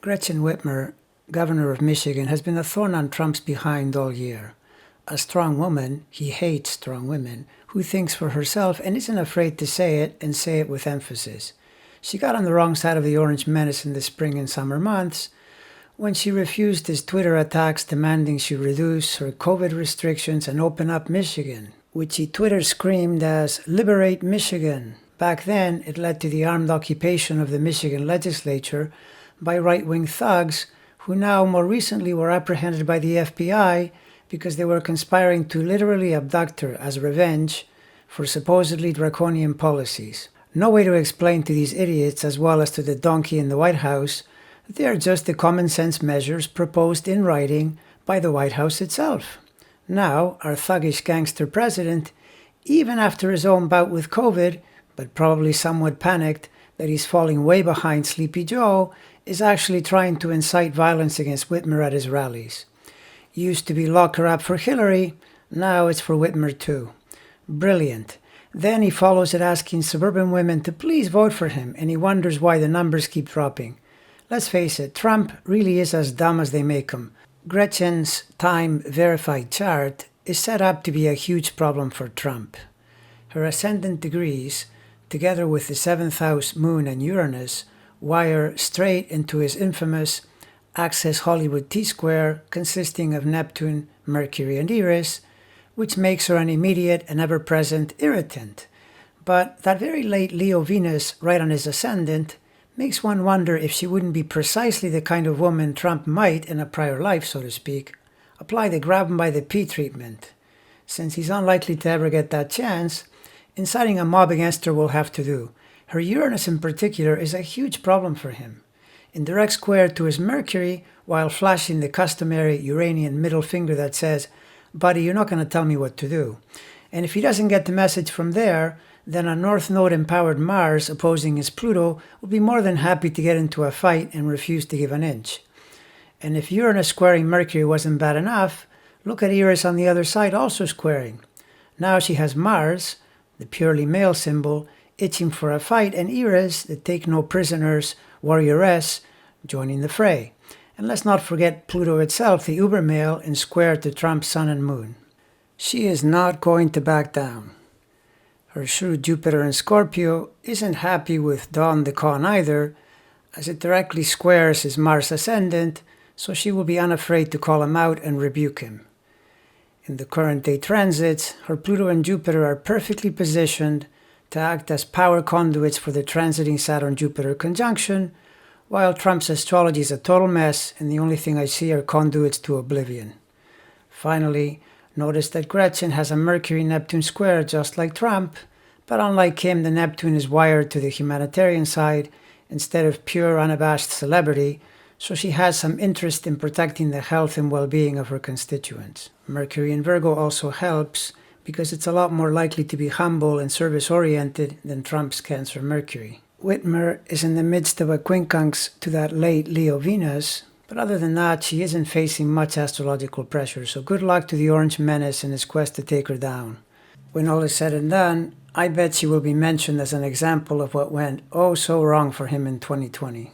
Gretchen Whitmer, governor of Michigan, has been a thorn on Trump's behind all year. A strong woman, he hates strong women, who thinks for herself and isn't afraid to say it and say it with emphasis. She got on the wrong side of the orange menace in the spring and summer months when she refused his Twitter attacks demanding she reduce her COVID restrictions and open up Michigan, which he Twitter screamed as "Liberate Michigan." Back then, it led to the armed occupation of the Michigan legislature by right-wing thugs who now more recently were apprehended by the FBI because they were conspiring to literally abduct her as revenge for supposedly draconian policies. No way to explain to these idiots, as well as to the donkey in the White House, that they are just the common sense measures proposed in writing by the White House itself. Now, our thuggish gangster president, even after his own bout with COVID, but probably somewhat panicked that he's falling way behind Sleepy Joe, is actually trying to incite violence against Whitmer at his rallies. Used to be lock her up for Hillary, now it's for Whitmer too. Brilliant. Then he follows it asking suburban women to please vote for him, and he wonders why the numbers keep dropping. Let's face it, Trump really is as dumb as they make him. Gretchen's time-verified chart is set up to be a huge problem for Trump. Her ascendant degrees, together with the 7th house moon and Uranus, wire straight into his infamous Access Hollywood T-square consisting of Neptune, Mercury, and Eris, which makes her an immediate and ever-present irritant. But that very late Leo Venus right on his ascendant makes one wonder if she wouldn't be precisely the kind of woman Trump might, in a prior life, so to speak, apply the grab him by the pee treatment. Since he's unlikely to ever get that chance, inciting a mob against her will have to do. Her Uranus in particular is a huge problem for him. In direct square to his Mercury, while flashing the customary Uranian middle finger that says, "Buddy, you're not going to tell me what to do." And if he doesn't get the message from there, then a North Node empowered Mars opposing his Pluto will be more than happy to get into a fight and refuse to give an inch. And if Uranus squaring Mercury wasn't bad enough, look at Eris on the other side also squaring. Now she has Mars, the purely male symbol, itching for a fight, and Eris, the take-no-prisoners warrioress, joining the fray. And let's not forget Pluto itself, the uber male, in square to Trump's sun and moon. She is not going to back down. Her shrewd Jupiter in Scorpio isn't happy with Don the Con either, as it directly squares his Mars ascendant, so she will be unafraid to call him out and rebuke him. In the current day transits, her Pluto and Jupiter are perfectly positioned to act as power conduits for the transiting Saturn-Jupiter conjunction, while Trump's astrology is a total mess and the only thing I see are conduits to oblivion. Finally, notice that Gretchen has a Mercury-Neptune square just like Trump, but unlike him, the Neptune is wired to the humanitarian side instead of pure unabashed celebrity, so she has some interest in protecting the health and well-being of her constituents. Mercury in Virgo also helps because it's a lot more likely to be humble and service-oriented than Trump's Cancer Mercury. Whitmer is in the midst of a quincunx to that late Leo Venus, but other than that, she isn't facing much astrological pressure, so good luck to the Orange Menace in his quest to take her down. When all is said and done, I bet she will be mentioned as an example of what went oh so wrong for him in 2020.